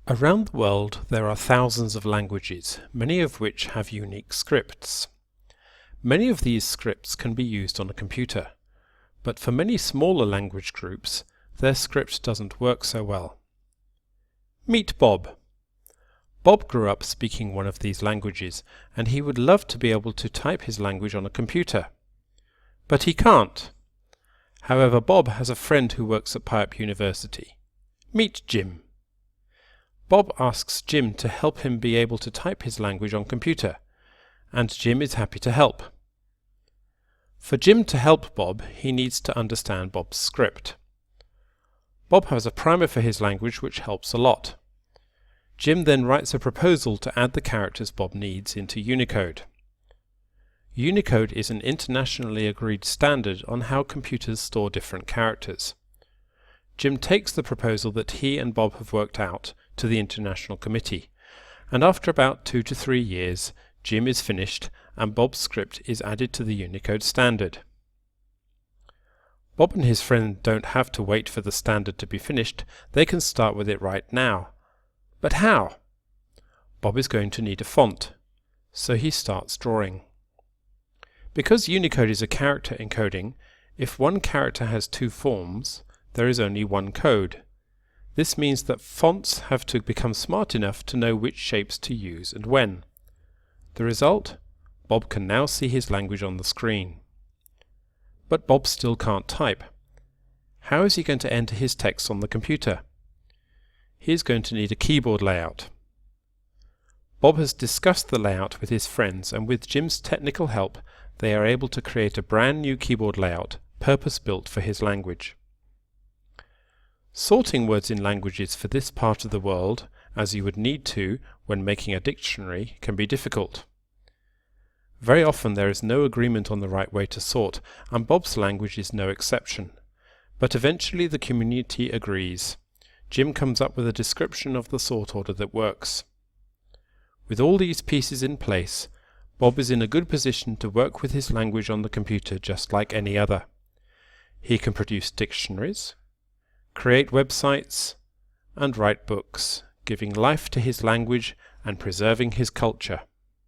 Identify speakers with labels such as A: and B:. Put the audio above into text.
A: Around the world there are thousands of languages, many of which have unique scripts. Many of these scripts can be used on a computer, but for many smaller language groups their script doesn't work so well. Meet Bob. Bob grew up speaking one of these languages, and he would love to be able to type his language on a computer. But he can't. However, Bob has a friend who works at Pipe University. Meet Jim. Bob asks Jim to help him be able to type his language on computer, and Jim is happy to help. For Jim to help Bob, he needs to understand Bob's script. Bob has a primer for his language which helps a lot. Jim then writes a proposal to add the characters Bob needs into Unicode. Unicode is an internationally agreed standard on how computers store different characters. Jim takes the proposal that he and Bob have worked out to the International Committee, and after about 2 to 3 years, Jim is finished and Bob's script is added to the Unicode standard. Bob and his friend don't have to wait for the standard to be finished, they can start with it right now. But how? Bob is going to need a font, so he starts drawing. Because Unicode is a character encoding, if one character has 2 forms, there is only one code. This means that fonts have to become smart enough to know which shapes to use and when. The result? Bob can now see his language on the screen. But Bob still can't type. How is he going to enter his text on the computer? He is going to need a keyboard layout. Bob has discussed the layout with his friends, and with Jim's technical help they are able to create a brand new keyboard layout purpose-built for his language. Sorting words in languages for this part of the world, as you would need to when making a dictionary, can be difficult. Very often there is no agreement on the right way to sort, and Bob's language is no exception. But eventually the community agrees. Jim comes up with a description of the sort order that works. With all these pieces in place, Bob is in a good position to work with his language on the computer just like any other. He can produce dictionaries, create websites, and write books, giving life to his language and preserving his culture.